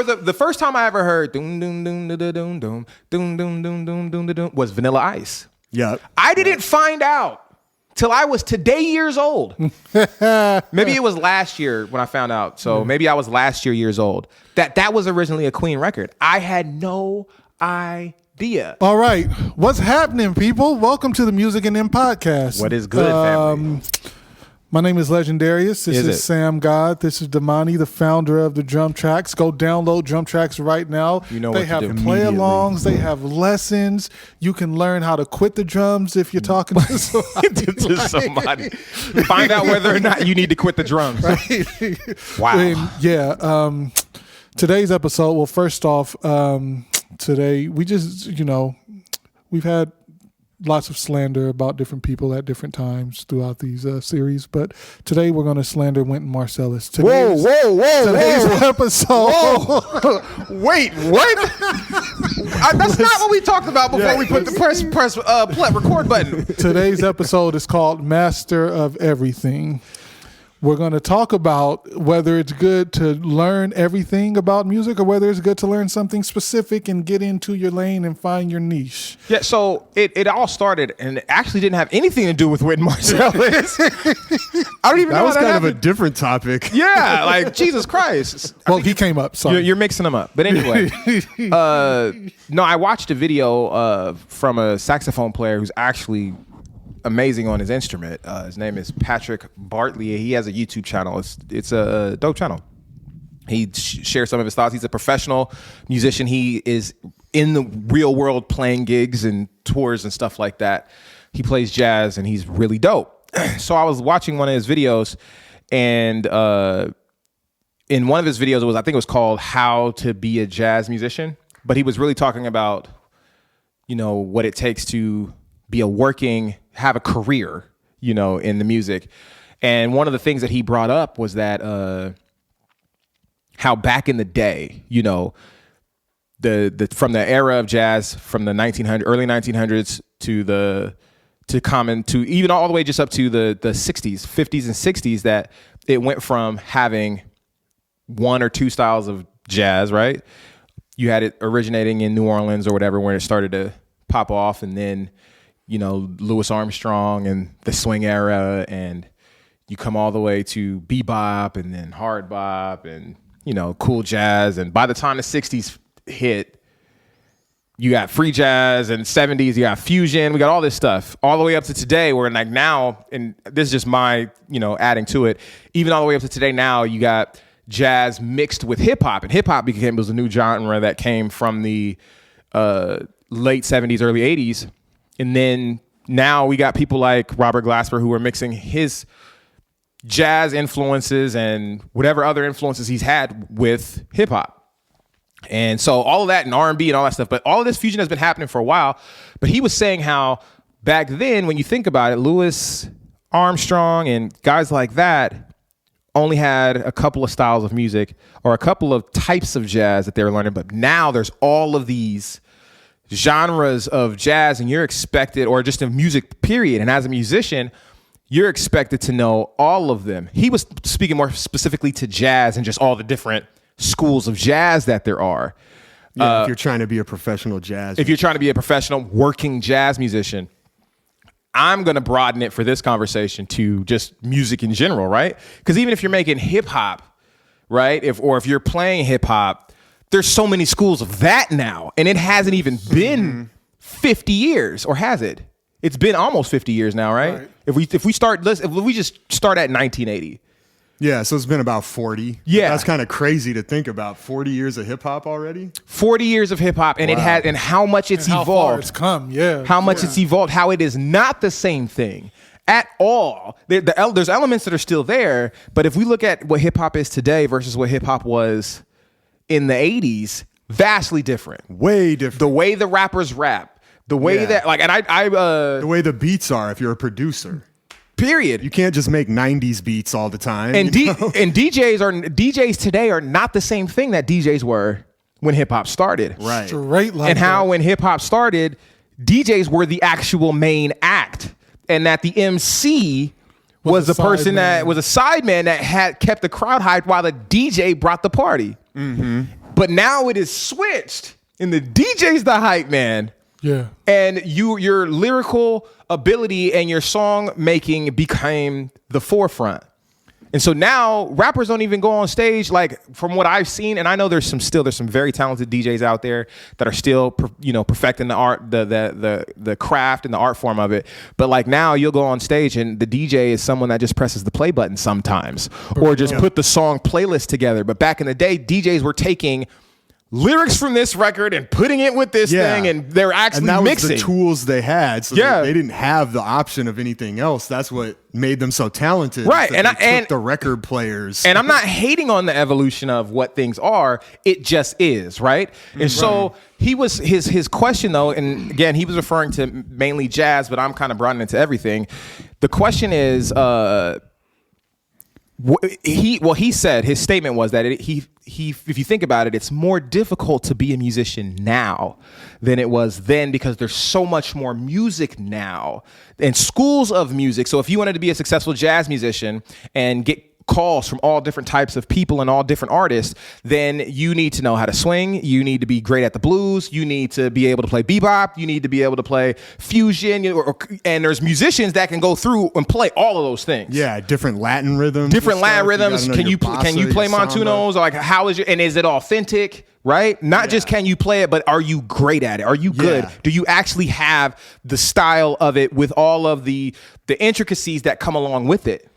The first time I ever heard doom doom doom doom doom doom doom doom doom doom doom doom was Vanilla Ice. Yeah. I didn't find out till I was today years old. Maybe it was last year when I found out. So maybe I was last years old. That was originally a Queen record. I had no idea. All right. What's happening, people? Welcome to the Music and Them podcast. What is good, family? My name is Legendarius. This is Sam God. This is Damani, the founder of the DrumTrax. Go download DrumTrax right now. You know they what have to do. play-alongs. They have lessons. You can learn how to quit the drums if you're talking to somebody. Find out whether or not you need to quit the drums. Right? Wow. And today's episode, well, first off, today we just, we've had lots of slander about different people at different times throughout these series, but today we're going to slander Wynton Marsalis. Today's episode. Whoa. Wait, what? That's not what we talked about before we put the press record button. Today's episode is called Master of Everything. We're going to talk about whether it's good to learn everything about music or whether it's good to learn something specific and get into your lane and find your niche. Yeah, so it all started, and it actually didn't have anything to do with Wynton Marsalis. I don't even know that was how kind happened. of a different topic. Yeah, like Jesus Christ. Well, he came up. Sorry. You're mixing them up. But anyway, no, I watched a video from a saxophone player who's actually amazing on his instrument. His name is Patrick Bartley. He has a YouTube channel. It's a dope channel. He shares some of his thoughts. He's a professional musician. He is in the real world playing gigs and tours and stuff like that. He plays jazz and he's really dope. So I was watching one of his videos, and in one of his videos, I think it was called How to Be a Jazz Musician. But he was really talking about, what it takes to be have a career, in the music. And one of the things that he brought up was that how back in the day, from the era of jazz, from the early 1900s to even all the way just up to the 60s, 50s and 60s, that it went from having one or two styles of jazz, right? You had it originating in New Orleans or whatever, where it started to pop off, and then Louis Armstrong and the swing era, and you come all the way to bebop and then hard bop and, cool jazz. And by the time the 60s hit, you got free jazz, and 70s, you got fusion. We got all this stuff all the way up to today, where like now, and this is just my, adding to it, even all the way up to today now, you got jazz mixed with hip hop, and hip hop was a new genre that came from the late 70s, early 80s. And then now we got people like Robert Glasper who are mixing his jazz influences and whatever other influences he's had with hip hop. And so all of that and R&B and all that stuff, but all of this fusion has been happening for a while. But he was saying how back then, when you think about it, Louis Armstrong and guys like that only had a couple of styles of music or a couple of types of jazz that they were learning. But now there's all of these genres of jazz, and you're expected, or just in music period, and as a musician, you're expected to know all of them. He was speaking more specifically to jazz and just all the different schools of jazz that there are. Yeah, if you're trying to be a professional jazz. If you're trying to be a professional working jazz musician, I'm going to broaden it for this conversation to just music in general, right? Because even if you're making hip hop, right? If you're playing hip hop, there's so many schools of that now, and it hasn't even been 50 years, or has it? It's been almost 50 years now, right? If we just start at 1980. Yeah, so it's been about 40. Yeah. That's kind of crazy to think about. 40 years of hip hop already? 40 years of hip hop, and it had, and how much it's evolved. How far it's come, yeah. How much it's evolved, how it is not the same thing at all. There's elements that are still there, but if we look at what hip hop is today versus what hip hop was in the 80s, vastly different. Way different. The way the rappers rap, the way that, like, and the way the beats are, if you're a producer. Period. You can't just make 90s beats all the time. And and DJs today are not the same thing that DJs were when hip hop started. Right. Straight like and how when hip hop started, DJs were the actual main act, and that the MC was the person that was a sideman that had kept the crowd hyped while the DJ brought the party. Mm-hmm. But now it is switched, and the DJ's the hype man. Yeah. And your lyrical ability and your song making became the forefront. And so now rappers don't even go on stage, like from what I've seen, and I know there's some very talented DJs out there that are still perfecting the art, the craft and the art form of it. But like now you'll go on stage and the DJ is someone that just presses the play button sometimes, or just put the song playlist together. But back in the day, DJs were taking lyrics from this record and putting it with this thing, and they're actually mixing. Was the tools they had, so they didn't have the option of anything else. That's what made them so talented, right? And the record players. And I'm not hating on the evolution of what things are; it just is, right? And so he was his question though, and again he was referring to mainly jazz, but I'm kind of broadening into everything. The question is, he said his statement was that if you think about it, it's more difficult to be a musician now than it was then, because there's so much more music now and schools of music. So if you wanted to be a successful jazz musician and get calls from all different types of people and all different artists, then you need to know how to swing. You need to be great at the blues. You need to be able to play bebop. You need to be able to play fusion. And there's musicians that can go through and play all of those things. Yeah, different Latin rhythms. Can you play montunos? Like and is it authentic? Right? Not just can you play it, but are you great at it? Are you good? Do you actually have the style of it with all of the intricacies that come along with it?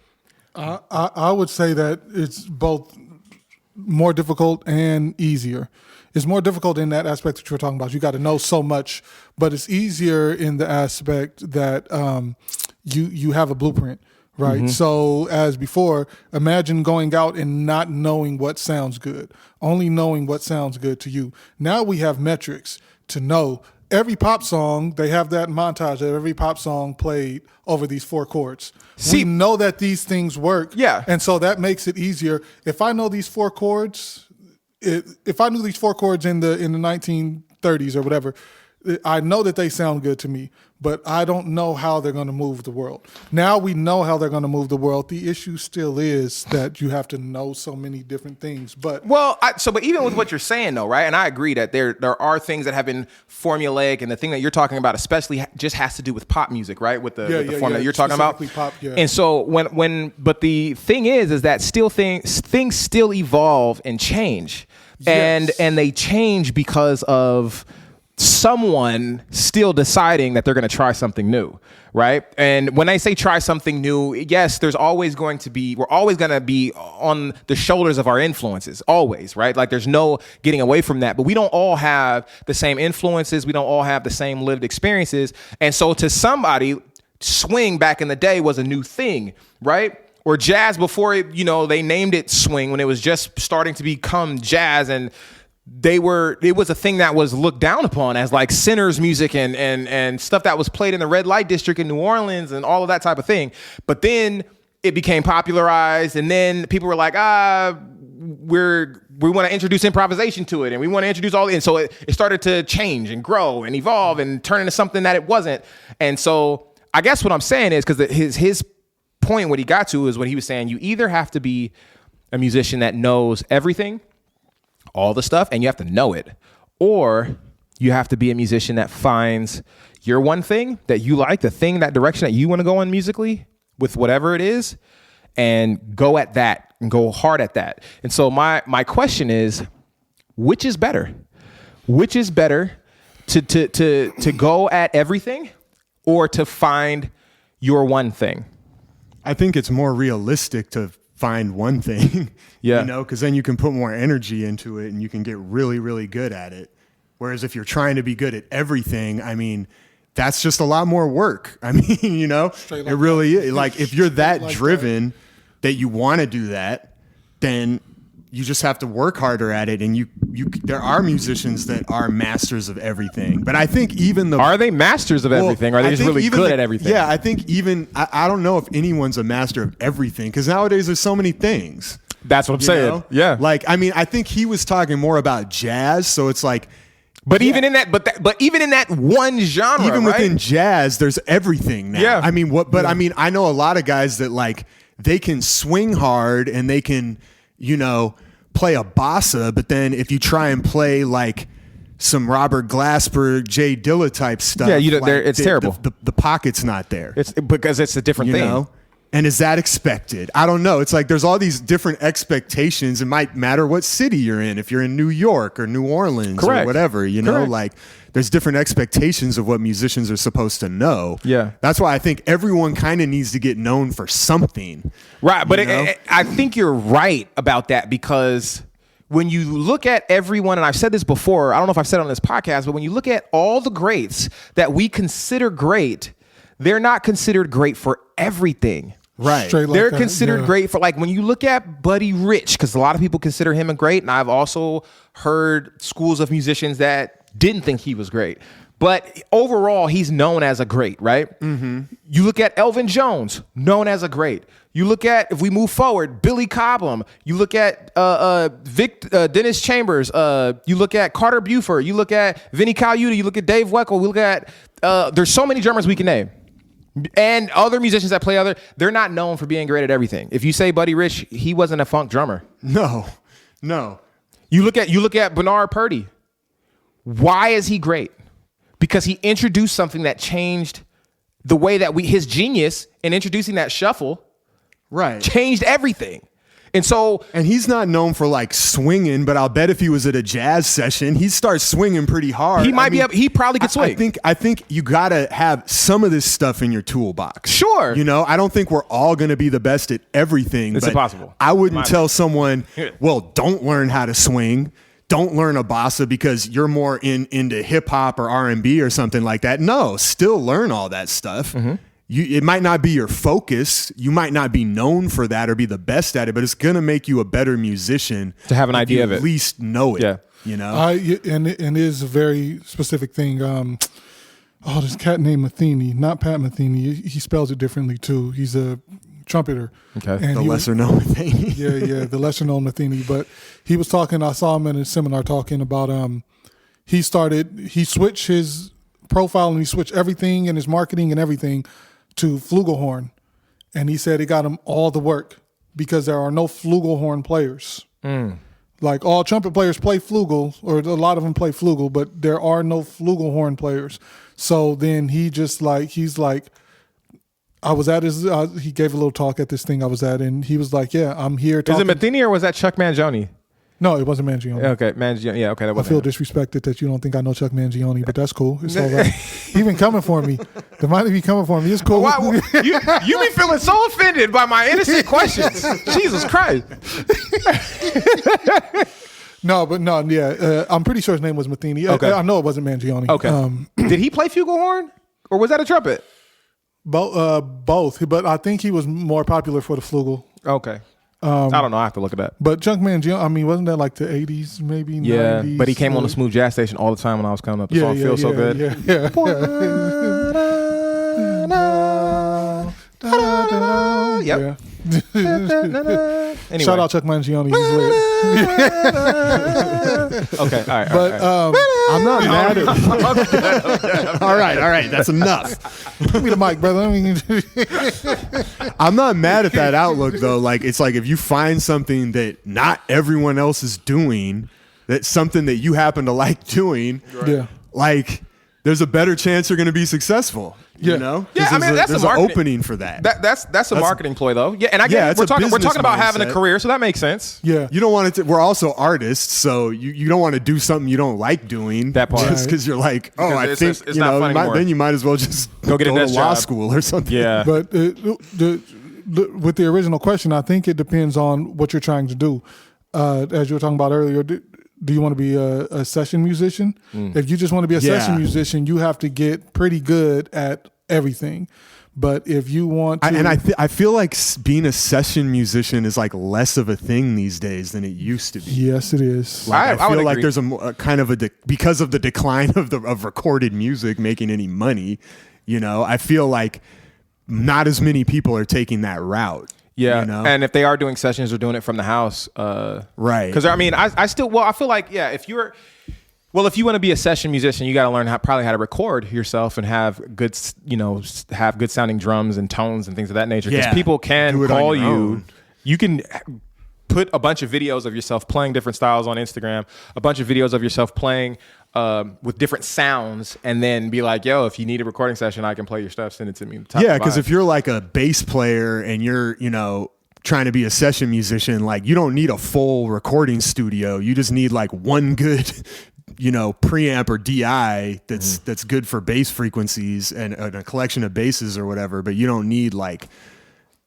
I would say that it's both more difficult and easier. It's more difficult in that aspect that you're talking about. You got to know so much, but it's easier in the aspect that you have a blueprint, right? Mm-hmm. So as before, imagine going out and not knowing what sounds good, only knowing what sounds good to you. Now we have metrics to know. Every pop song, they have that montage of every pop song played over these 4 chords. We know that these things work. Yeah. And so that makes it easier. If I know these 4 chords, if I knew these 4 chords in the 1930s or whatever, I know that they sound good to me, but I don't know how they're going to move the world. Now we know how they're going to move the world. The issue still is that you have to know so many different things. But but even with what you're saying though, right? And I agree that there are things that have been formulaic, and the thing that you're talking about especially just has to do with pop music, right? With the form that you're talking about. Pop, yeah. And so but the thing is that still things still evolve and change. Yes. And they change because of someone still deciding that they're going to try something new, right? And when I say try something new, yes, we're always going to be on the shoulders of our influences, always, right? Like there's no getting away from that, but we don't all have the same influences. We don't all have the same lived experiences. And so to somebody, swing back in the day was a new thing, right? Or jazz before they named it swing when it was just starting to become jazz, and it was a thing that was looked down upon as like sinners music and stuff that was played in the red light district in New Orleans and all of that type of thing. But then it became popularized, and then people were like, we want to introduce improvisation to it, and we want to introduce and so it started to change and grow and evolve and turn into something that it wasn't. And so I guess what I'm saying is, because his point, what he got to is what he was saying, you either have to be a musician that knows everything, all the stuff, and you have to know it, or you have to be a musician that finds your one thing that you like, the thing, that direction that you want to go in musically with whatever it is, and go at that and go hard at that. And so my question is, which is better? Which is better, to go at everything or to find your one thing? I think it's more realistic to find one thing, because then you can put more energy into it and you can get really, really good at it. Whereas if you're trying to be good at everything, I mean, that's just a lot more work. I mean, it really is. Like if you're that driven that you want to do that, then you just have to work harder at it. And there are musicians that are masters of everything. But I think are they masters of everything? Or are they just really good at everything? Yeah, I think I don't know if anyone's a master of everything, because nowadays there's so many things. That's what I'm saying. Yeah. Like, I mean, I think he was talking more about jazz. So it's like, even in that one genre, even within jazz, there's everything now. Yeah. I mean, I mean, I know a lot of guys that like, they can swing hard and they can, play a bossa, but then if you try and play like some Robert Glasper, Jay Dilla type stuff, it's terrible. The pocket's not there. It's because it's a different thing. Know? And is that expected? I don't know. It's like there's all these different expectations. It might matter what city you're in. If you're in New York or New Orleans or whatever, like there's different expectations of what musicians are supposed to know. Yeah. That's why I think everyone kind of needs to get known for something. Right. But I think you're right about that, because when you look at everyone, and I've said this before, I don't know if I've said it on this podcast, but when you look at all the greats that we consider great, they're not considered great for everything. Right. They're considered great for, like, when you look at Buddy Rich, because a lot of people consider him a great, and I've also heard schools of musicians that didn't think he was great. But overall, he's known as a great, right? Mm-hmm. You look at Elvin Jones, known as a great. You look at, if we move forward, Billy Cobham. You look at Dennis Chambers. You look at Carter Buford. You look at Vinnie Colaiuta. You look at Dave Weckl. We look at, there's so many drummers we can name. And other musicians that play they're not known for being great at everything. If you say Buddy Rich, he wasn't a funk drummer. No. You look at Bernard Purdy. Why is he great? Because he introduced something that changed the way that his genius in introducing that shuffle, changed everything. And he's not known for like swinging, but I'll bet if he was at a jazz session, he'd start swinging pretty hard. He probably could swing. I think you gotta have some of this stuff in your toolbox. Sure. I don't think we're all gonna be the best at everything. It's impossible. I wouldn't tell someone, well, don't learn how to swing. Don't learn a bossa because you're more into hip hop or R&B or something like that. No, still learn all that stuff. Mm-hmm. It might not be your focus. You might not be known for that or be the best at it, but it's going to make you a better musician to have an idea of it. At least know it. Yeah. And it is a very specific thing. This cat named Metheny, not Pat Metheny. He spells it differently too. He's a trumpeter. Okay. And the lesser known Metheny. Yeah, the lesser known Metheny. But he was talking, I saw him in a seminar talking about he switched his profile and he switched everything in his marketing and everything to flugelhorn. And he said it got him all the work because there are no flugelhorn players. Like all trumpet players play flugel, or a lot of them play flugel, but there are no flugelhorn players. So then he gave a little talk at this thing I was at, and he was like, yeah, I'm here talking. Is it Metheny or was that Chuck Mangione? No, it wasn't Mangione. Okay, Mangione. Yeah, okay. That I feel disrespected that you don't think I know Chuck Mangione, but that's cool. It's all right. He been coming for me. The money be coming for me. It's cool. You be feeling so offended by my innocent questions. Jesus Christ. I'm pretty sure his name was Metheny. Okay. I know it wasn't Mangione. Okay. Did he play flugelhorn, or was that a trumpet? Both, but I think he was more popular for the flugel. Okay. I don't know. I have to look at that. But Chuck Mangione, wasn't that like the 80s, maybe 90s? But he came on the Smooth Jazz Station all the time when I was coming up. The song feels so good. Yeah. Yep. Anyway. Shout out Chuck Mangione. He's lit. Okay, all right. But I'm not mad at All right. That's enough. Give me the mic, brother. I'm not mad at that outlook, though. Like, it's like if you find something that not everyone else is doing, that's something that you happen to like doing, like, there's a better chance you're going to be successful. You know? Yeah, I mean, that's there's a an opening for that. That's a marketing ploy, though. Yeah, and I get we're talking about having a career, so that makes sense. Yeah, you don't want it to. We're also artists, so you don't want to do something you don't like doing. That part, just because you're like, I think it's not funny anymore. Then you might as well just go to law school or something. Yeah, but with the original question, I think it depends on what you're trying to do. As you were talking about earlier. Do you want to be a session musician? If you just want to be a session musician, you have to get pretty good at everything. But if you want to... I feel like being a session musician is like less of a thing these days than it used to be. Yes, it is. Like, I feel like there's a kind of because of the decline of recorded music making any money, I feel like not as many people are taking that route. Yeah, and if they are doing sessions, they're doing it from the house, right? Because I mean, I feel like if you want to be a session musician, you got to learn how to record yourself and have good, have good sounding drums and tones and things of that nature. Because people can call you, you can put a bunch of videos of yourself playing different styles on Instagram, a bunch of videos of yourself playing with different sounds, and then be like, yo, if you need a recording session, I can play your stuff, send it to me. Yeah, because if you're like a bass player and you're, trying to be a session musician, like you don't need a full recording studio. You just need like one good, preamp or DI that's good for bass frequencies and a collection of basses or whatever, but you don't need like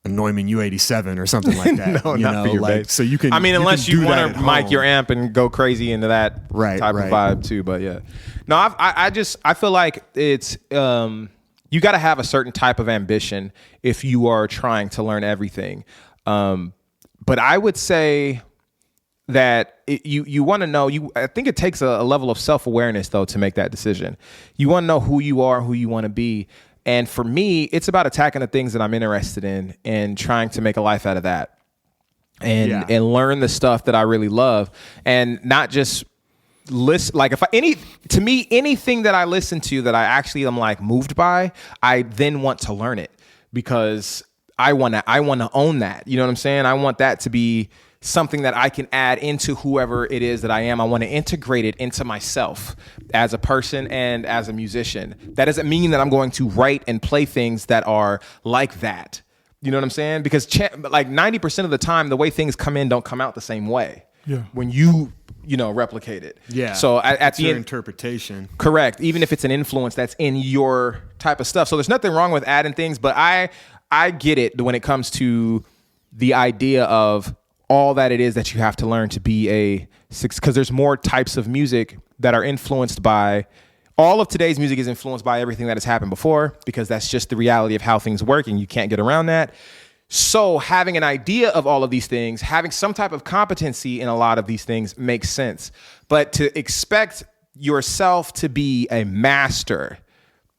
a Neumann U87 or something like that. No, not for your bass. So you can. I mean, unless you want to mic your amp and go crazy into that type of vibe too. But yeah, no, I feel like it's you got to have a certain type of ambition if you are trying to learn everything. But I would say that you want to know. I think it takes a level of self-awareness though to make that decision. You want to know who you are, who you want to be. And for me, it's about attacking the things that I'm interested in and trying to make a life out of that and learn the stuff that I really love and not just listen. Like anything that I listen to that I actually am like moved by, I then want to learn it because I want to own that. You know what I'm saying? I want that to be something that I can add into whoever it is that I am. I want to integrate it into myself as a person and as a musician. That doesn't mean that I'm going to write and play things that are like that. You know what I'm saying? Because like 90% of the time, the way things come in don't come out the same way. Yeah. When you replicate it. Yeah. So at the end, interpretation. Correct. Even if it's an influence that's in your type of stuff. So there's nothing wrong with adding things, but I get it when it comes to the idea of all that it is that you have to learn to be because there's more types of music that are influenced by, all of today's music is influenced by everything that has happened before, because that's just the reality of how things work and you can't get around that. So having an idea of all of these things, having some type of competency in a lot of these things makes sense. But to expect yourself to be a master,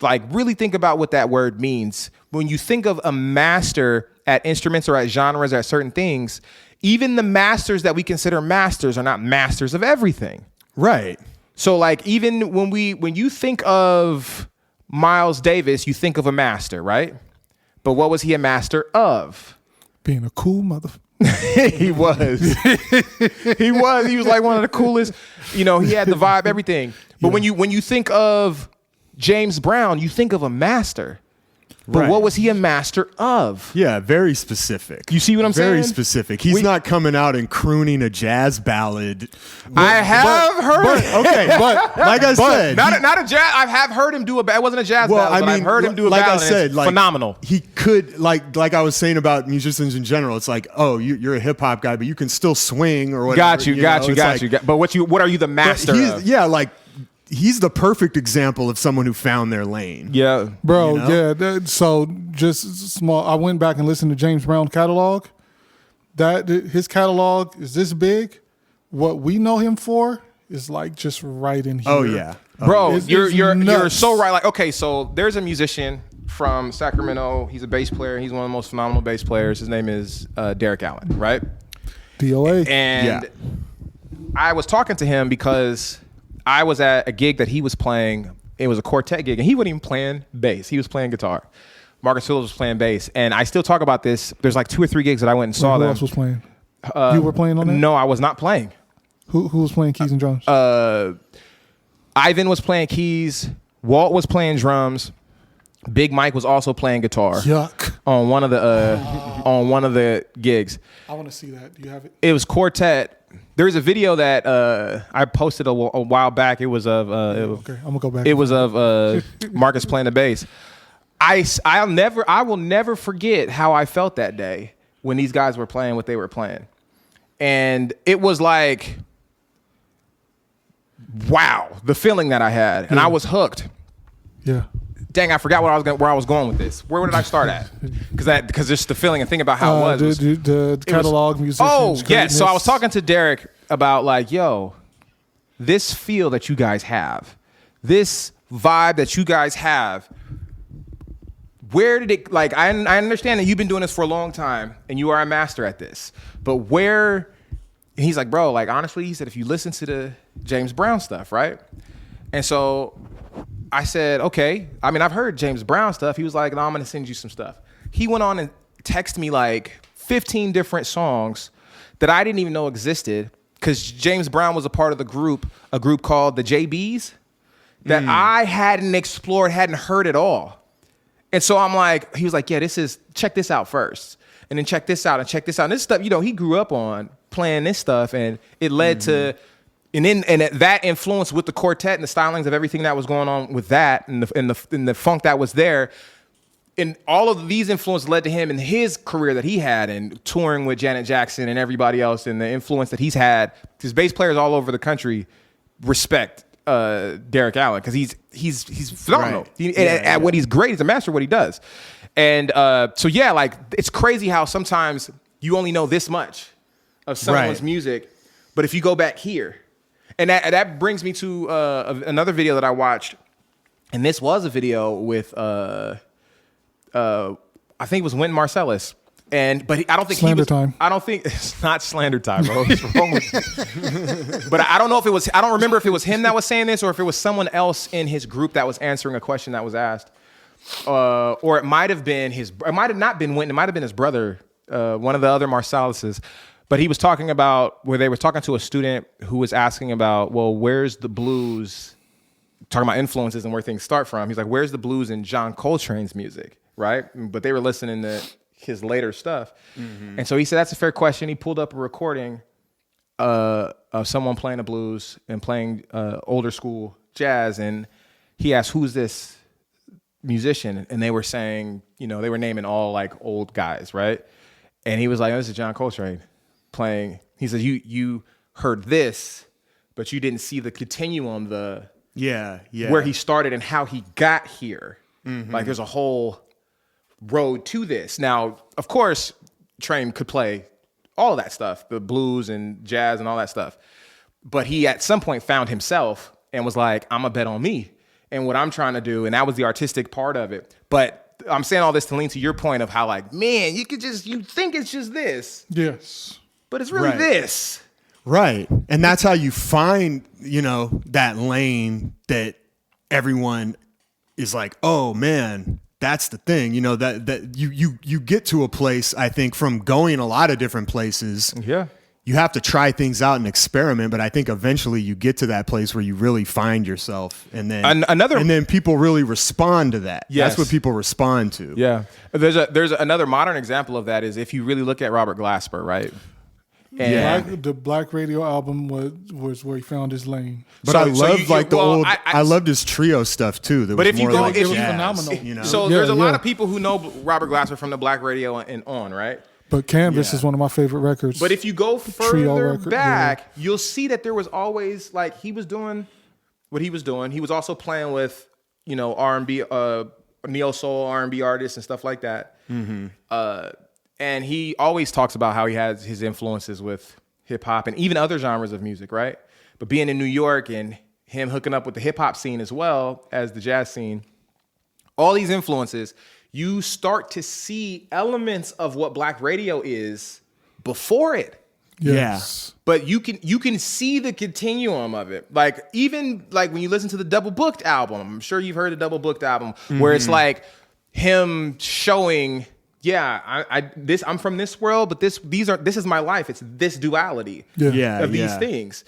like really think about what that word means. When you think of a master at instruments or at genres or at certain things, even the masters that we consider masters are not masters of everything. Right. So like even when you think of Miles Davis, you think of a master, right? But what was he a master of? Being a cool motherfucker. He was. He was like one of the coolest. He had the vibe, everything. But when you think of James Brown, you think of a master. But what was he a master of? Yeah, very specific. You see what I'm saying? Very specific. He's not coming out and crooning a jazz ballad. I have heard it. Okay, but like I said. Not a jazz. I have heard him do it wasn't a jazz ballad, but I've heard him do a ballad. Like I said, phenomenal. He could, like I was saying about musicians in general, it's like, oh, you're a hip hop guy, but you can still swing or whatever. Got you. But what are you the master of? Yeah, like, he's the perfect example of someone who found their lane. Yeah. Bro, yeah. So just small. I went back and listened to James Brown's catalog. His catalog is this big. What we know him for is like just right in here. Oh, yeah. Bro, you're so right. Like, okay, so there's a musician from Sacramento. He's a bass player. He's one of the most phenomenal bass players. His name is Derek Allen, right? DOA. And I was talking to him because I was at a gig that he was playing. It was a quartet gig, and he wasn't even playing bass. He was playing guitar. Marcus Phillips was playing bass, and I still talk about this. There's like 2 or 3 gigs that I went and saw them. Who else was playing? You were playing on that? No, I was not playing. Who was playing keys and drums? Ivan was playing keys. Walt was playing drums. Big Mike was also playing guitar. Yuck. On one of the gigs. I want to see that. Do you have it? It was quartet. There's a video that I posted a while back. It was of okay, I'm gonna go back. It was of Marcus playing the bass. I will never forget how I felt that day when these guys were playing what they were playing, and it was like, wow, the feeling that I had, and I was hooked. Yeah. Dang, I forgot where I was going with this. Where did I start at? Because just the feeling and thinking about how it was. The catalog musicians. Oh, yeah. So I was talking to Derek about like, yo, this feel that you guys have, this vibe that you guys have, where did it, like, I understand that you've been doing this for a long time and you are a master at this, but where, and he's like, bro, like, honestly, he said, if you listen to the James Brown stuff, right? And so I said, okay. I mean, I've heard James Brown stuff. He was like, no, I'm going to send you some stuff. He went on and texted me like 15 different songs that I didn't even know existed, because James Brown was a part of a group called the JBs that I hadn't explored, hadn't heard at all. And so I'm like, he was like, yeah, check this out first. And then check this out and check this out. And this stuff, he grew up on playing this stuff, and it led to, and that influence with the quartet and the stylings of everything that was going on with that, and the funk that was there. And all of these influences led to him in his career that he had, and touring with Janet Jackson and everybody else, and the influence that he's had. His bass players all over the country respect Derek Allen, because he's phenomenal. Right. At what he's great, he's a master of what he does. And so yeah, like, it's crazy how sometimes you only know this much of someone's music, but if you go back here, and that brings me to another video that I watched, and this was a video with I think it was Wynton Marsalis. But I don't think slander time. I don't think it's not slander time, bro. What's wrong with you? But I don't know if it was. I don't remember if it was him that was saying this, or if it was someone else in his group that was answering a question that was asked. Or it might have been it might have not been Wynton. It might have been his brother, one of the other Marsalises. But he was talking about where they were talking to a student who was asking about, well, where's the blues? Talking about influences and where things start from. He's like, where's the blues in John Coltrane's music, right? But they were listening to his later stuff. Mm-hmm. And so he said, that's a fair question. He pulled up a recording of someone playing the blues and playing older school jazz. And he asked, who's this musician? And they were saying, they were naming all like old guys, right? And he was like, oh, this is John Coltrane playing. He said, you heard this, but you didn't see the continuum, where he started and how he got here. Mm-hmm. Like, there's a whole road to this. Now, of course, Train could play all of that stuff, the blues and jazz and all that stuff. But he at some point found himself and was like, I'm a bet on me and what I'm trying to do. And that was the artistic part of it. But I'm saying all this to lean to your point of how, like, man, you think it's just this. Yes. But it's really this. Right. And that's how you find, that lane that everyone is like, oh man, that's the thing, that you get to a place, I think, from going a lot of different places. Yeah. You have to try things out and experiment, but I think eventually you get to that place where you really find yourself, and then and then people really respond to that. Yes. That's what people respond to. Yeah. There's another modern example of that is if you really look at Robert Glasper, right? And the Black Radio album was where he found his lane. But I loved his trio stuff too. But if you go, it was phenomenal. So there's a lot of people who know Robert Glasper from the Black Radio and on, right? But Canvas is one of my favorite records. But if you go further back, you'll see that there was always, like, he was doing what he was doing. He was also playing with, R&B, neo soul R&B artists and stuff like that. Mm-hmm. And he always talks about how he has his influences with hip hop and even other genres of music, right? But being in New York and him hooking up with the hip hop scene as well as the jazz scene, all these influences, you start to see elements of what Black Radio is before it. Yes. Yeah. But you can see the continuum of it. Like, even like when you listen to the Double Booked album, I'm sure you've heard the Double Booked album, where it's like him showing, I'm from this world, but this is my life. It's this duality of these things.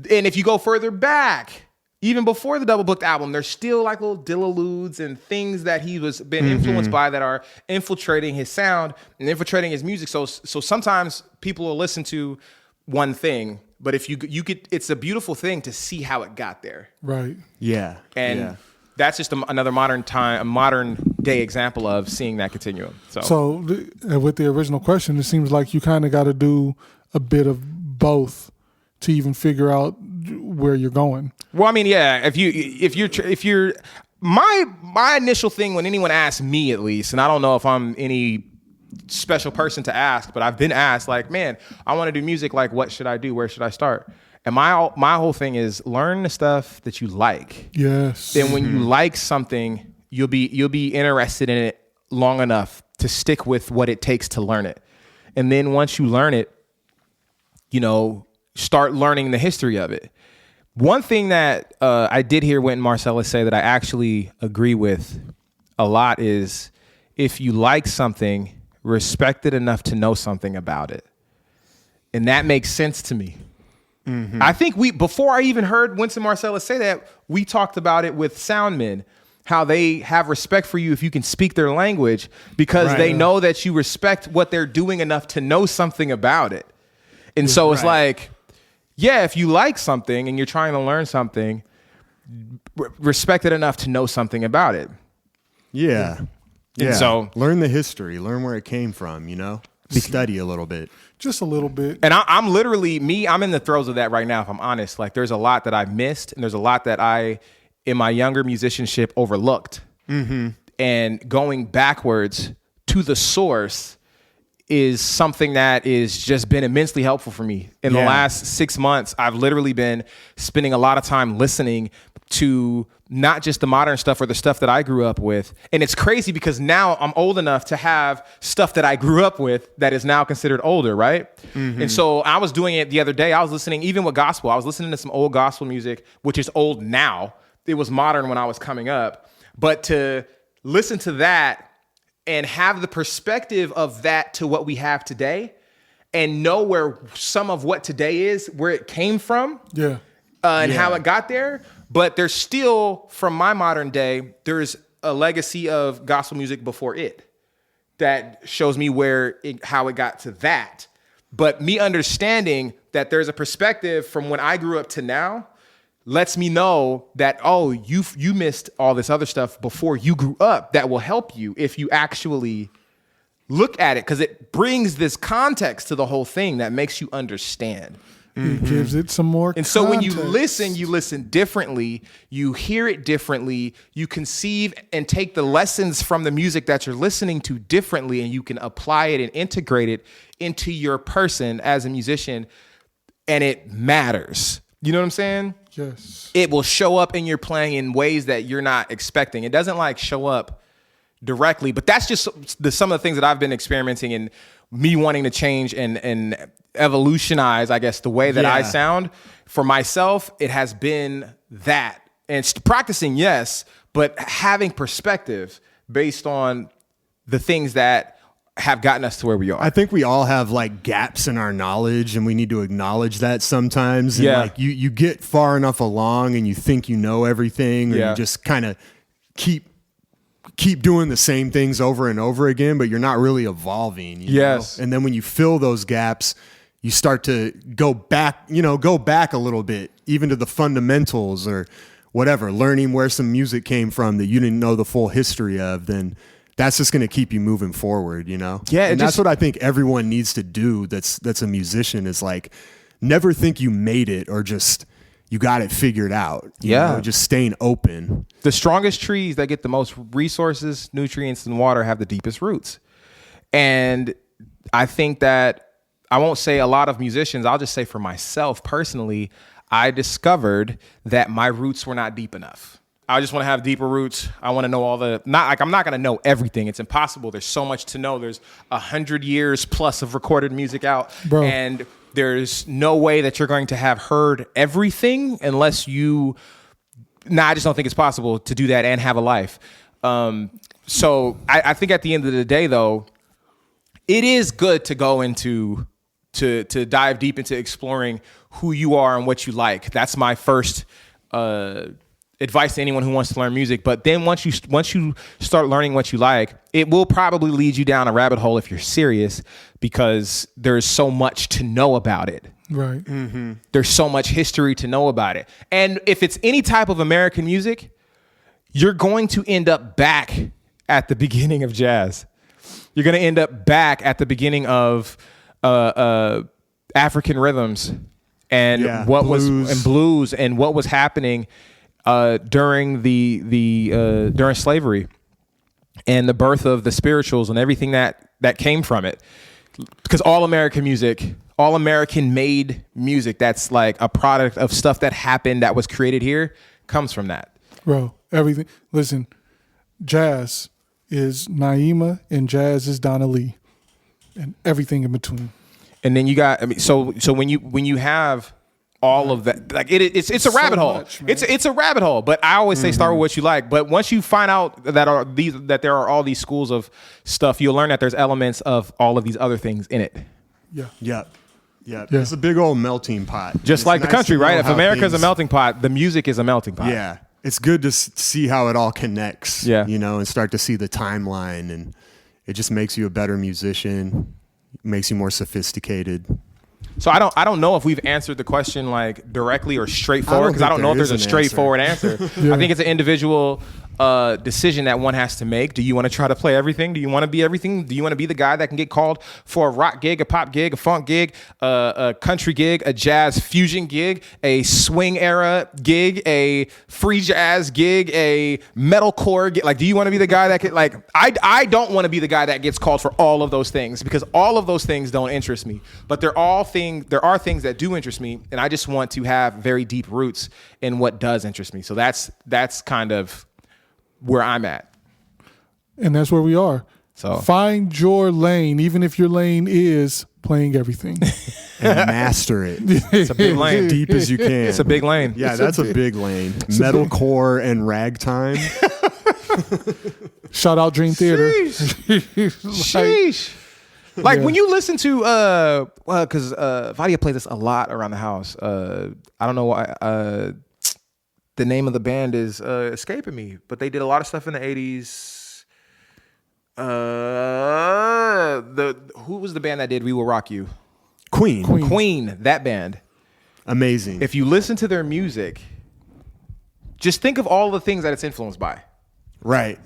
And if you go further back, even before the Double Booked album, there's still like little dillaloods and things that he was been influenced by that are infiltrating his sound and infiltrating his music. So sometimes people will listen to one thing, but if you get, it's a beautiful thing to see how it got there. Right. Yeah. And that's just another modern day example of seeing that continuum. So with the original question, it seems like you kind of got to do a bit of both to even figure out where you're going. Well, I mean, yeah, if you're my initial thing when anyone asks me, at least, and I don't know if I'm any special person to ask, but I've been asked, like, man, I want to do music. Like, what should I do? Where should I start? And my whole thing is learn the stuff that you like. Yes. Then when you like something, you'll be interested in it long enough to stick with what it takes to learn it. And then once you learn it, start learning the history of it. One thing that I did hear Wynton Marsalis say that I actually agree with a lot is, if you like something, respect it enough to know something about it. And that makes sense to me. Mm-hmm. I think before I even heard Winston Marsalis say that, we talked about it with soundmen, how they have respect for you if you can speak their language because they know that you respect what they're doing enough to know something about it. And so it's like, yeah, if you like something and you're trying to learn something, respect it enough to know something about it. Yeah. And so learn the history, learn where it came from, study a little bit. Just a little bit. And I'm literally, I'm in the throes of that right now, if I'm honest. Like, there's a lot that I've missed, and there's a lot that I, in my younger musicianship, overlooked. Mm-hmm. And going backwards to the source is something that is just been immensely helpful for me. In the last 6 months, I've literally been spending a lot of time listening to not just the modern stuff or the stuff that I grew up with. And it's crazy because now I'm old enough to have stuff that I grew up with that is now considered older, right? Mm-hmm. And so I was doing it the other day. I was listening, even with gospel, I was listening to some old gospel music, which is old now. It was modern when I was coming up. But to listen to that and have the perspective of that to what we have today and know where some of what today is, where it came from. And how it got there. But there's still, from my modern day, there's a legacy of gospel music before it that shows me how it got to that. But me understanding that there's a perspective from when I grew up to now lets me know that, you missed all this other stuff before you grew up that will help you if you actually look at it, because it brings this context to the whole thing that makes you understand. It gives it some more And context. so when you listen differently, you hear it differently, you conceive and take the lessons from the music that you're listening to differently, and you can apply it and integrate it into your person as a musician, and it matters. You know what I'm saying? Yes. It will show up in your playing in ways that you're not expecting. It doesn't show up directly, but that's just some of the things that I've been experimenting and me wanting to change and evolutionize, I guess, the way that I sound for myself. It has been that, and practicing, yes, but having perspective based on the things that have gotten us to where we are. I think we all have gaps in our knowledge, and we need to acknowledge that sometimes. And you get far enough along and you think you know everything, or you just kind of keep doing the same things over and over again, but you're not really evolving. You know? And then when you fill those gaps, you start to go back a little bit, even to the fundamentals or whatever, learning where some music came from that you didn't know the full history of, then that's just going to keep you moving forward, Yeah. And that's what I think everyone needs to do that's a musician, is never think you made it or just you got it figured out. You know, just staying open. The strongest trees that get the most resources, nutrients, and water have the deepest roots. And I think that, I won't say a lot of musicians, I'll just say for myself personally, I discovered that my roots were not deep enough. I just want to have deeper roots. I want to know I'm not going to know everything. It's impossible. There's so much to know. There's 100 years plus of recorded music out. Bro. And there's no way that you're going to have heard everything unless I just don't think it's possible to do that and have a life. So I think at the end of the day, though, it is good to go into to dive deep into exploring who you are and what you like. That's my first advice to anyone who wants to learn music. But then once you start learning what you like, it will probably lead you down a rabbit hole if you're serious, because there's so much to know about it. Right. Mm-hmm. There's so much history to know about it. And if it's any type of American music, you're going to end up back at the beginning of jazz. You're going to end up back at the beginning of African rhythms and blues and what was happening during during slavery and the birth of the spirituals and everything that came from it. Because all American made music that's a product of stuff that happened, that was created here, comes from that. Bro, everything. Listen, jazz is Naima and jazz is Donna Lee and everything in between. And then you got, so when you have all of that, it's a rabbit hole. It's a rabbit hole. But I always say start with what you like. But once you find out that there are all these schools of stuff, you'll learn that there's elements of all of these other things in it. Yeah. Yeah. Yeah, it's a big old melting pot. Just like the country, right? If America's a melting pot, the music is a melting pot. Yeah, it's good to see how it all connects. Yeah. And start to see the timeline, and it just makes you a better musician, makes you more sophisticated. So I don't know if we've answered the question like directly or straightforward, because I don't know if there's a straightforward answer. I think it's an individual decision that one has to make. Do you want to try to play everything? Do you want to be everything? Do you want to be the guy that can get called for a rock gig, a pop gig, a funk gig, a country gig, a jazz fusion gig, a swing era gig, a free jazz gig, a metalcore gig? Like, do you want to be the guy that could, like, I don't want to be the guy that gets called for all of those things, because all of those things don't interest me. But there are things that do interest me, and I just want to have very deep roots in what does interest me. So that's kind of where I'm at. And that's where we are. So find your lane, even if your lane is playing everything. And master it. It's a big lane. Deep as you can. It's a big lane. Yeah, that's a big lane. Metalcore and ragtime. Shout out Dream Theater. Sheesh. Like when you listen to, because Vadia plays this a lot around the house. I don't know why. The name of the band is escaping me, but they did a lot of stuff in the 80s. Who was the band that did We Will Rock You? Queen, that band. Amazing. If you listen to their music, just think of all the things that it's influenced by. Right.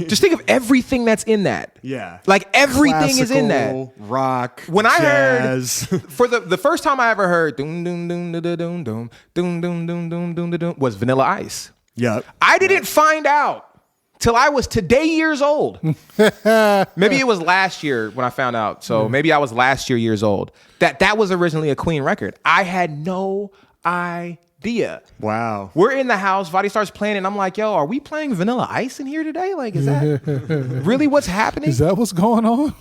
Just think of everything that's in that. Yeah. Like everything is in that. Classical, rock, when I jazz. heard for the first time I ever heard doom doom doom doom doom doom doom doom doom doom doom doom was Vanilla Ice. Yep. I didn't find out till I was today years old. Maybe it was last year when I found out. So maybe I was last years old. That was originally a Queen record. I had no idea. Wow. We're in the house. Vadi starts playing, and I'm like, "Yo, are we playing Vanilla Ice in here today? Like, is that really what's happening? Is that what's going on?"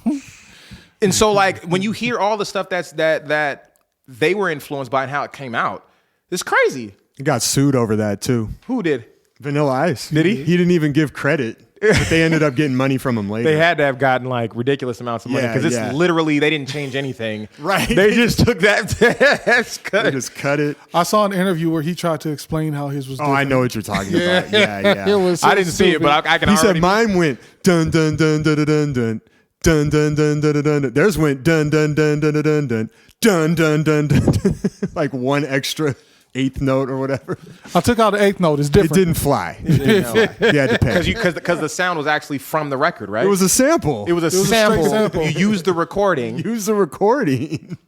And so, like, when you hear all the stuff that they were influenced by and how it came out, it's crazy. He got sued over that too. Who did? Vanilla Ice. Did he? He didn't even give credit. But they ended up getting money from him later. They had to have gotten like ridiculous amounts of money, because it's literally, they didn't change anything. Right. They just took that. They just cut it. I saw an interview where he tried to explain how his was different. I know what you're talking about. Yeah. It was I didn't see it, but I can He already. said mine went dun dun dun dun dun dun dun dun dun dun dun dun. Theirs went dun dun dun dun dun dun dun dun dun dun. Like one extra eighth note or whatever. I took out the eighth note. It's different. It didn't fly. You had to pay. Because the sound was actually from the record, right? It was a sample. It was a straight sample. sample. You used the recording. Use the recording.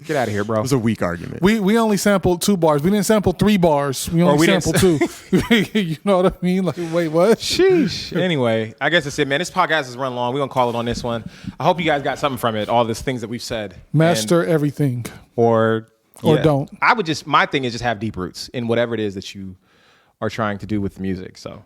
Get out of here, bro. It was a weak argument. We only sampled 2 bars. We didn't sample 3 bars. We only sampled 2. You know what I mean? Like, wait, what? Sheesh. Anyway, I guess that's it, man. This podcast has run long. We're going to call it on this one. I hope you guys got something from it, all these things that we've said. Master everything. Or don't. I would just, my thing is just have deep roots in whatever it is that you are trying to do with music. So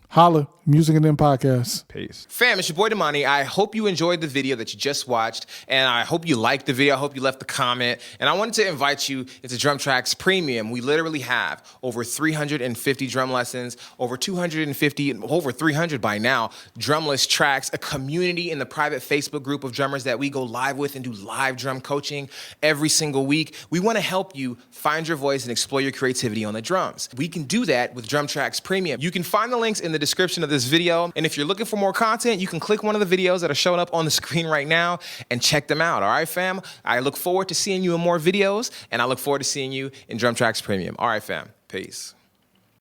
Holla, Music and Them Podcast. peace. Fam, it's your boy Damani. I hope you enjoyed the video that you just watched, and I hope you liked the video. I hope you left a comment, and I wanted to invite you into DrumTrax Premium. We literally have over 350 drum lessons, over 250, over 300 by now, drumless tracks, a community in the private Facebook group of drummers that we go live with and do live drum coaching every single week. We want to help you find your voice and explore your creativity on the drums. We can do that with DrumTrax Premium. You can find the links in the description of this video, and if you're looking for more content, you can click one of the videos that are showing up on the screen right now and check them out. All right, fam? I look forward to seeing you in more videos, and I look forward to seeing you in DrumTrax Premium. All right, fam. Peace.